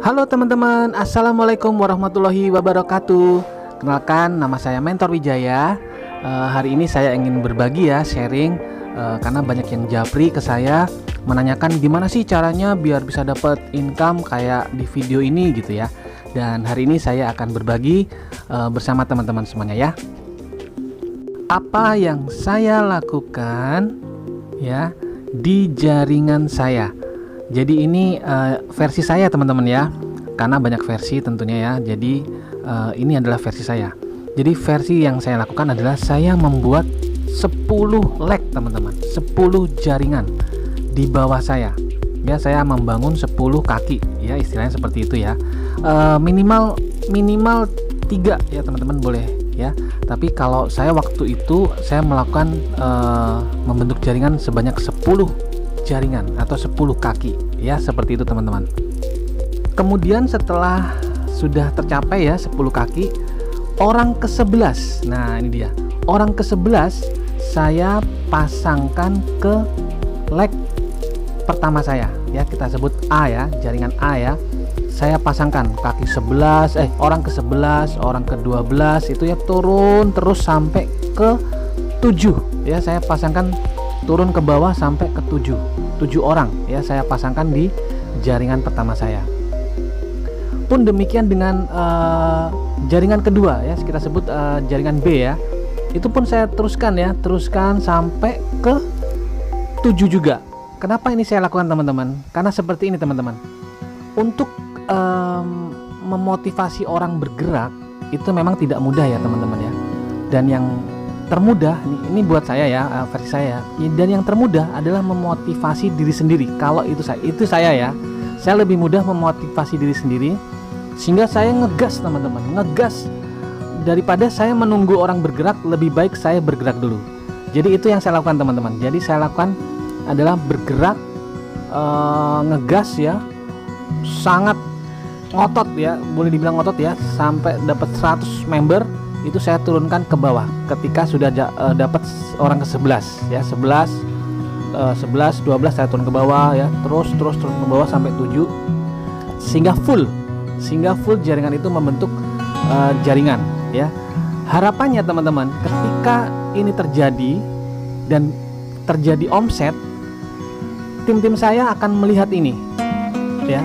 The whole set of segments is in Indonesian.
Halo teman-teman, Assalamualaikum warahmatullahi wabarakatuh. Kenalkan, nama saya Mentor Wijaya. Hari ini saya ingin berbagi ya, sharing, karena banyak yang japri ke saya menanyakan gimana sih caranya biar bisa dapat income kayak di video ini gitu ya. Dan hari ini saya akan berbagi bersama teman-teman semuanya ya. Apa yang saya lakukan ya di jaringan saya. Jadi ini versi saya teman-teman ya, karena banyak versi tentunya ya. Jadi ini adalah versi saya. Jadi versi yang saya lakukan adalah saya membuat 10 leg teman-teman, 10 jaringan di bawah saya. Ya, saya membangun 10 kaki ya, istilahnya seperti itu ya. Minimal 3 ya teman-teman boleh ya. Tapi kalau saya waktu itu saya melakukan membentuk jaringan sebanyak 10 jaringan atau 10 kaki ya, seperti itu teman-teman. Kemudian setelah sudah tercapai ya 10 kaki, orang ke-11, nah ini dia, orang ke-11 saya pasangkan ke leg pertama saya ya, kita sebut A ya, jaringan A ya. Saya pasangkan kaki 11, orang ke-11, orang ke-12 itu ya, turun terus sampai ke 7 ya, saya pasangkan turun ke bawah sampai ke 7 orang ya, saya pasangkan di jaringan pertama saya. Pun demikian dengan jaringan kedua ya, kita sebut jaringan B ya, itu pun saya teruskan sampai ke 7 juga. Kenapa ini saya lakukan teman-teman? Karena seperti ini teman-teman, untuk memotivasi orang bergerak itu memang tidak mudah ya teman-teman ya. Dan yang termudah ini buat saya ya, versi saya, dan yang termudah adalah memotivasi diri sendiri. Kalau itu saya ya, saya lebih mudah memotivasi diri sendiri, sehingga saya ngegas teman-teman, ngegas daripada saya menunggu orang bergerak. Lebih baik saya bergerak dulu. Jadi itu yang saya lakukan teman-teman. Jadi saya lakukan adalah bergerak, ngegas ya, sangat ngotot ya, boleh dibilang ngotot ya, sampai dapat 100 member. Itu saya turunkan ke bawah ketika sudah dapat orang ke-11 ya, 11, 12 saya turun ke bawah ya, terus turun ke bawah sampai 7 sehingga full jaringan itu membentuk jaringan ya. Harapannya teman-teman, ketika ini terjadi dan terjadi omset, tim saya akan melihat ini ya.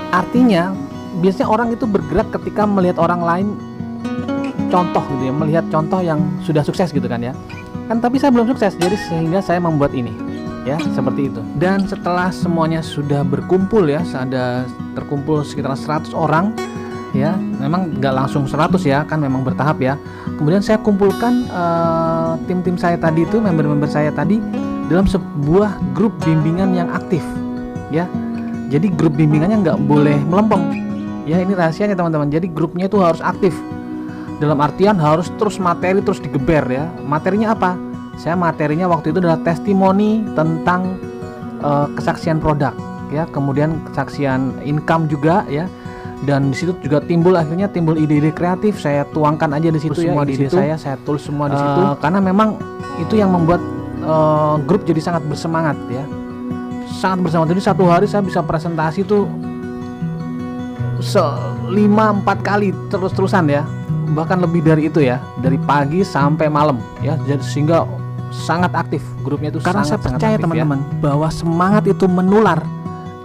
Artinya biasanya orang itu bergerak ketika melihat orang lain contoh gitu ya, melihat contoh yang sudah sukses gitu kan ya. Kan tapi saya belum sukses, jadi sehingga saya membuat ini ya, seperti itu. Dan setelah semuanya sudah berkumpul ya, ada terkumpul sekitar 100 orang ya, memang nggak langsung 100 ya, kan memang bertahap ya. Kemudian saya kumpulkan tim saya tadi itu, member-member saya tadi dalam sebuah grup bimbingan yang aktif ya. Jadi grup bimbingannya nggak boleh melempem ya, ini rahasianya teman-teman. Jadi grupnya itu harus aktif, dalam artian harus terus materi terus digeber ya. Materinya apa? Saya materinya waktu itu adalah testimoni tentang kesaksian produk ya, kemudian kesaksian income juga ya. Dan di situ juga timbul ide-ide kreatif, saya tuangkan aja di situ semua ya, ide saya tulis semua di situ, karena memang itu yang membuat grup jadi sangat bersemangat ya. Sangat bersemangat. Jadi satu hari saya bisa presentasi tuh 5-4 kali terus-terusan ya, bahkan lebih dari itu ya, dari pagi sampai malam ya. Jadi sehingga sangat aktif grupnya itu, karena saya percaya teman-teman ya, bahwa semangat itu menular.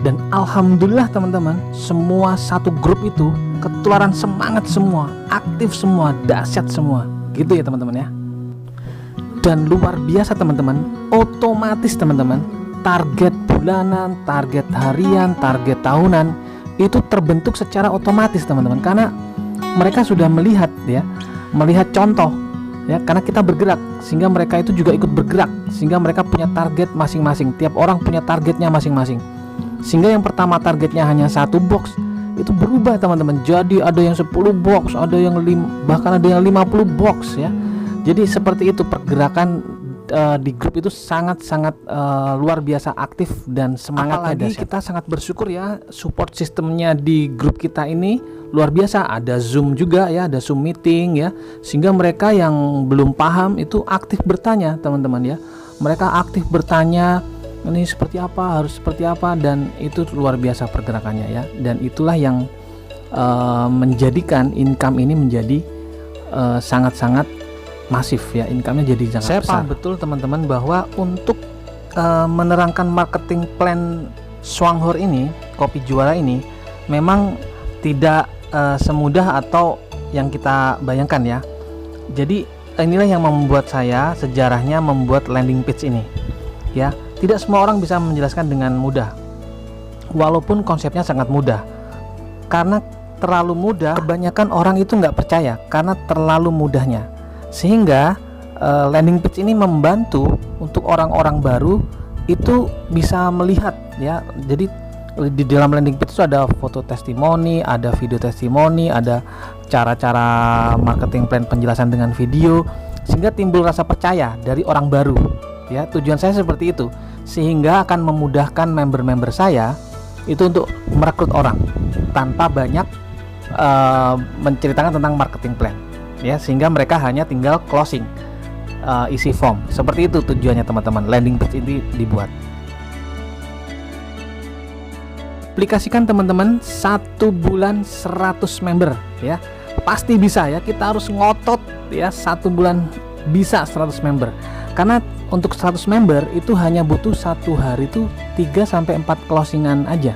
Dan alhamdulillah teman-teman, semua satu grup itu ketularan semangat semua, aktif semua, dahsyat semua gitu ya teman-teman ya. Dan luar biasa teman-teman, otomatis teman-teman, target bulanan, target harian, target tahunan itu terbentuk secara otomatis teman-teman, karena mereka sudah melihat ya, melihat contoh ya, karena kita bergerak sehingga mereka itu juga ikut bergerak, sehingga mereka punya target masing-masing. Tiap orang punya targetnya masing-masing, sehingga yang pertama targetnya hanya 1 box, itu berubah teman-teman, jadi ada yang 10 box, ada yang bahkan ada yang 50 box ya. Jadi seperti itu pergerakan di grup itu sangat-sangat luar biasa aktif dan semangatnya. Apalagi kita sangat bersyukur ya, support sistemnya di grup kita ini luar biasa. Ada Zoom juga ya, ada Zoom meeting ya, sehingga mereka yang belum paham itu aktif bertanya teman-teman ya. Mereka aktif bertanya, ini seperti apa, harus seperti apa, dan itu luar biasa pergerakannya ya. Dan itulah yang menjadikan income ini menjadi sangat-sangat masif ya, income-nya jadi sangat Saya besar. paham Betul teman-teman bahwa untuk menerangkan marketing plan Swanghor ini, kopi juara ini, memang tidak semudah atau yang kita bayangkan ya. Jadi inilah yang membuat saya sejarahnya membuat landing page ini ya. Tidak semua orang bisa menjelaskan dengan mudah, walaupun konsepnya sangat mudah. Karena terlalu mudah, kebanyakan orang itu nggak percaya karena terlalu mudahnya. Sehingga landing page ini membantu untuk orang-orang baru itu bisa melihat ya. Jadi di dalam landing page itu ada foto testimoni, ada video testimoni, ada cara-cara marketing plan penjelasan dengan video, sehingga timbul rasa percaya dari orang baru ya. Tujuan saya seperti itu, sehingga akan memudahkan member-member saya itu untuk merekrut orang tanpa banyak menceritakan tentang marketing plan ya, sehingga mereka hanya tinggal closing, isi form. Seperti itu tujuannya teman-teman, landing page ini dibuat. Aplikasikan teman-teman 1 bulan 100 member ya, pasti bisa ya. Kita harus ngotot ya, 1 bulan bisa 100 member, karena untuk 100 member itu hanya butuh 1 hari itu 3-4 closingan aja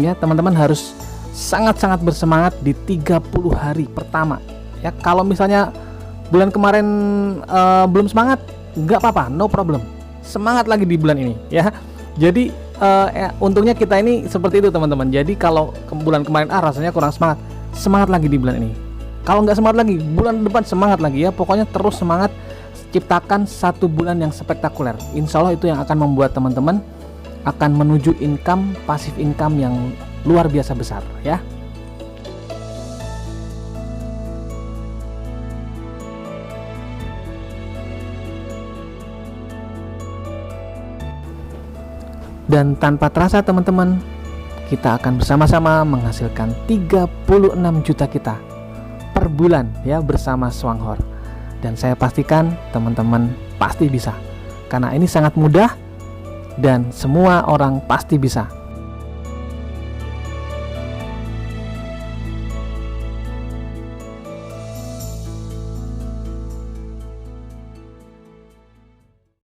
ya. Teman-teman harus sangat-sangat bersemangat di 30 hari pertama ya. Kalau misalnya bulan kemarin belum semangat, nggak apa-apa, no problem, semangat lagi di bulan ini ya. Jadi untungnya kita ini seperti itu teman-teman. Jadi kalau bulan kemarin rasanya kurang semangat, semangat lagi di bulan ini. Kalau nggak semangat lagi, bulan depan semangat lagi ya. Pokoknya terus semangat, ciptakan 1 bulan yang spektakuler. Insya Allah itu yang akan membuat teman-teman akan menuju income, passive income yang luar biasa besar ya. Dan tanpa terasa teman-teman, kita akan bersama-sama menghasilkan 36 juta kita per bulan ya bersama Swanghor. Dan saya pastikan teman-teman pasti bisa, karena ini sangat mudah dan semua orang pasti bisa.